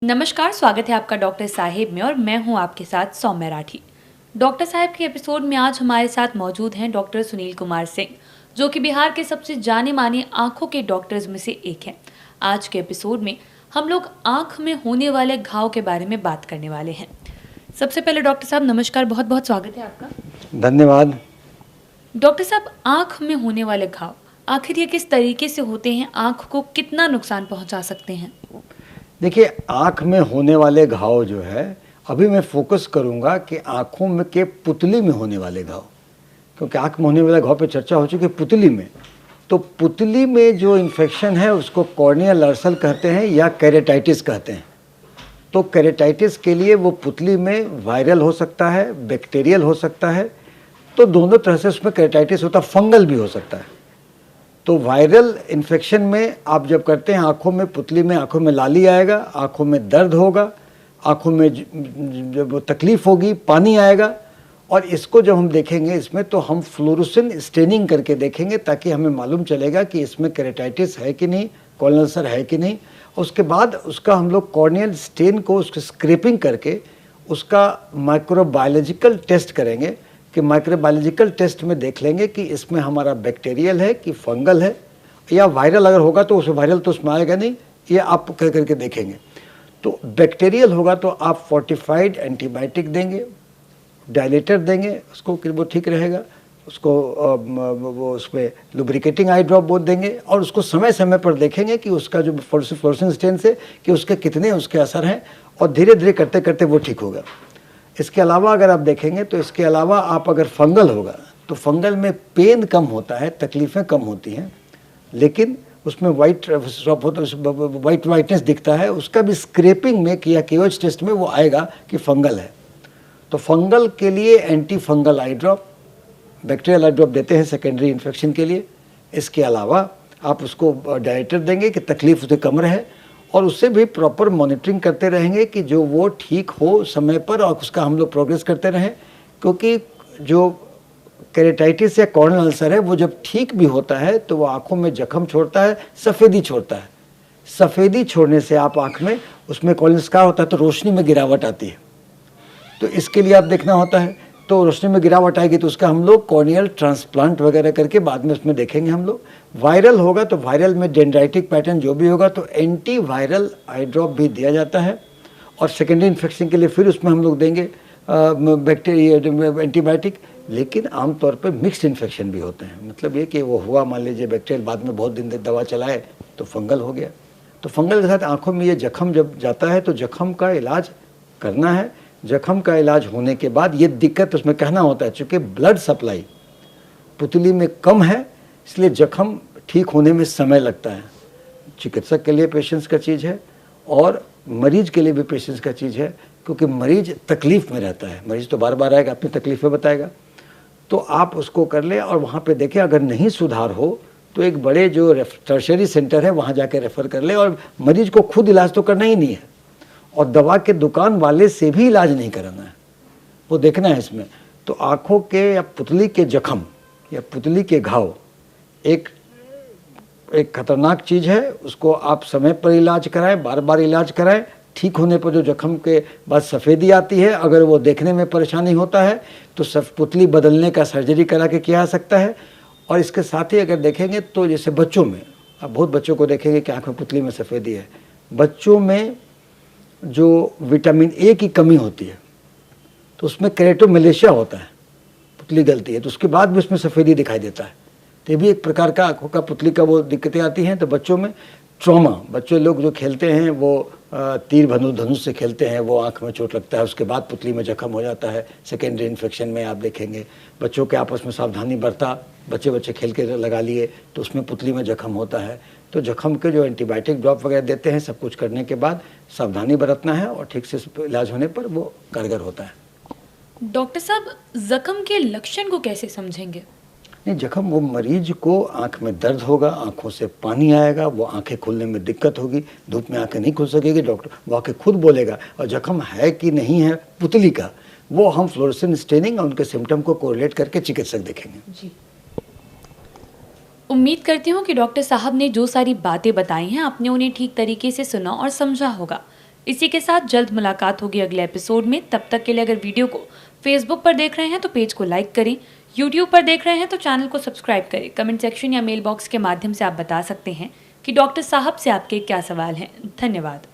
नमस्कार, स्वागत है आपका डॉक्टर साहिब में और मैं हूं आपके साथ सौम्या राठी। डॉक्टर साहिब के एपिसोड में आज हमारे साथ मौजूद हैं डॉक्टर सुनील कुमार सिंह, जो कि बिहार के सबसे जाने माने आंखों के डॉक्टर्स में से एक हैं। आज के एपिसोड में हम लोग आंख में होने वाले घाव के बारे में बात करने वाले हैं। सबसे पहले डॉक्टर साहब नमस्कार, बहुत बहुत स्वागत है आपका। धन्यवाद। डॉक्टर साहब, आंख में होने वाले घाव आखिर ये किस तरीके से होते हैं, आंख को कितना नुकसान पहुंचा सकते हैं? देखिए, आँख में होने वाले घाव जो है, अभी मैं फोकस करूंगा कि आँखों में के पुतली में होने वाले घाव, क्योंकि आँख में होने वाले घाव पे चर्चा हो चुकी है पुतली में। तो पुतली में जो इन्फेक्शन है उसको कॉर्नियल अल्सर कहते हैं या केरेटाइटिस कहते हैं। तो केरेटाइटिस के लिए वो पुतली में वायरल हो सकता है, बैक्टीरियल हो सकता है, तो दोनों तरह से उसमें केरेटाइटिस होता है, फंगल भी हो सकता है। तो वायरल इन्फेक्शन में आप जब करते हैं आँखों में, पुतली में आँखों में लाली आएगा, आँखों में दर्द होगा, आँखों में जब तकलीफ होगी, पानी आएगा। और इसको जब हम देखेंगे इसमें, तो हम फ्लोरोसेंट स्टेनिंग करके देखेंगे ताकि हमें मालूम चलेगा कि इसमें केरेटाइटिस है कि नहीं, कॉर्नियल अल्सर है कि नहीं। उसके बाद उसका हम लोग कॉर्नियल स्टेन को उसको स्क्रैपिंग करके उसका माइक्रोबायोलॉजिकल टेस्ट करेंगे कि माइक्रोबायोलॉजिकल टेस्ट में देख लेंगे कि इसमें हमारा बैक्टीरियल है कि फंगल है या वायरल। अगर होगा तो उसमें वायरल तो उसमें आएगा नहीं, ये आप कह करके देखेंगे। तो बैक्टीरियल होगा तो आप फोर्टिफाइड एंटीबायोटिक देंगे, डायलेटर देंगे उसको कि वो ठीक रहेगा, उसको वो उसमें लुब्रिकेटिंग आई ड्रॉप बोल देंगे और उसको समय समय पर देखेंगे कि उसका जो फ्लोरोसेंट स्टेन से कि उसके कितने उसके असर हैं, और धीरे धीरे करते करते वो ठीक होगा। इसके अलावा अगर आप देखेंगे तो इसके अलावा आप अगर फंगल होगा तो फंगल में पेन कम होता है, तकलीफ़ें कम होती हैं, लेकिन उसमें वाइटनेस दिखता है। उसका भी स्क्रैपिंग में किया केओएच टेस्ट में वो आएगा कि फंगल है। तो फंगल के लिए एंटी फंगल आई ड्रॉप, बैक्टीरियल आई ड्रॉप देते हैं सेकेंडरी इन्फेक्शन के लिए। इसके अलावा आप उसको डायरेक्टर देंगे कि तकलीफ उसे कम रहे, और उससे भी प्रॉपर मॉनिटरिंग करते रहेंगे कि जो वो ठीक हो समय पर, और उसका हम लोग प्रोग्रेस करते रहें। क्योंकि जो केरेटाइटिस या कॉर्नियल अल्सर है वो जब ठीक भी होता है तो वो आँखों में जख्म छोड़ता है, सफ़ेदी छोड़ता है। सफ़ेदी छोड़ने से आप आँख में उसमें कॉर्नियल स्कार होता है तो रोशनी में गिरावट आती है। तो इसके लिए आप देखना होता है, तो रोशनी में गिरावट आएगी तो उसका हम लोग कॉर्नियल ट्रांसप्लांट वगैरह करके बाद में उसमें देखेंगे हम लोग। वायरल होगा तो वायरल में डेंड्राइटिक पैटर्न जो भी होगा तो एंटी वायरल आई ड्रॉप भी दिया जाता है। और सेकेंडरी इन्फेक्शन के लिए फिर उसमें हम लोग देंगे बैक्टीरिया एंटीबायोटिक। लेकिन आमतौर पर मिक्स्ड इन्फेक्शन भी होते हैं, मतलब ये कि वो हुआ मान लीजिए बैक्टीरियल, बाद में बहुत दिन तक दवा चलाए तो फंगल हो गया। तो फंगल के साथ आँखों में ये जख्म जब जाता है तो जख्म का इलाज करना है। जख्म का इलाज होने के बाद ये दिक्कत उसमें कहना होता है, चूँकि ब्लड सप्लाई पुतली में कम है इसलिए जख्म ठीक होने में समय लगता है। चिकित्सक के लिए पेशेंस का चीज़ है और मरीज के लिए भी पेशेंस का चीज़ है, क्योंकि मरीज तकलीफ़ में रहता है। मरीज तो बार बार आएगा, अपनी तकलीफ़ें बताएगा, तो आप उसको कर लें और वहाँ पे देखें। अगर नहीं सुधार हो तो एक बड़े जो टर्शरी सेंटर है वहाँ जाके रेफ़र कर ले। और मरीज को खुद इलाज तो करना ही नहीं है, और दवा के दुकान वाले से भी इलाज नहीं कराना है, वो देखना है इसमें। तो आँखों के या पुतली के जख्म या पुतली के घाव एक खतरनाक चीज़ है। उसको आप समय पर इलाज कराएं, बार बार इलाज कराएं। ठीक होने पर जो जख्म के बाद सफ़ेदी आती है, अगर वो देखने में परेशानी होता है तो पुतली बदलने का सर्जरी करा के किया जा सकता है। और इसके साथ ही अगर देखेंगे तो जैसे बच्चों में, आप बहुत बच्चों को देखेंगे कि आँख में पुतली में सफ़ेदी है। बच्चों में जो विटामिन ए की कमी होती है तो उसमें केरेटोमलेशिया होता है, पुतली गलती है तो उसके बाद भी उसमें सफ़ेदी दिखाई देता है। तो ये भी एक प्रकार का आँखों का पुतली का वो दिक्कतें आती हैं। तो बच्चों में ट्रॉमा, बच्चे लोग जो खेलते हैं वो तीर धनुष से खेलते हैं, वो आँख में चोट लगता है, उसके बाद पुतली में जख्म हो जाता है। सेकेंडरी इन्फेक्शन में आप देखेंगे बच्चों के आपस में सावधानी बरता, बच्चे खेल के लगा लिए तो उसमें पुतली में जख्म होता है। तो जख्म के जो एंटीबायोटिक ड्रॉप वगैरह देते हैं, सब कुछ करने के बाद सावधानी बरतना है और ठीक से इलाज होने पर वो कारगर होता है। डॉक्टर साहब, जख्म के लक्षण को कैसे समझेंगे? नहीं, जख्म वो मरीज को आंख में दर्द होगा, आंखों से पानी आएगा, वो आंखें खुलने में दिक्कत होगी, धूप में आंखें नहीं खुल सकेगी, डॉक्टर वो आके खुद बोलेगा। और जख्म है कि नहीं है पुतली का, वो हम फ्लोरोसेंट स्टेनिंग और उनके सिम्टम को कोरिलेट करके चिकित्सक देखेंगे। जी, उम्मीद करती हूँ कि डॉक्टर साहब ने जो सारी बातें बताई हैं आपने उन्हें ठीक तरीके से सुना और समझा होगा। इसी के साथ जल्द मुलाकात होगी अगले एपिसोड में। तब तक के लिए अगर वीडियो को फेसबुक पर देख रहे हैं तो पेज को लाइक करें, यूट्यूब पर देख रहे हैं तो चैनल को सब्सक्राइब करें। कमेंट सेक्शन या मेल बॉक्स के माध्यम से आप बता सकते हैं कि डॉक्टर साहब से आपके क्या सवाल हैं। धन्यवाद।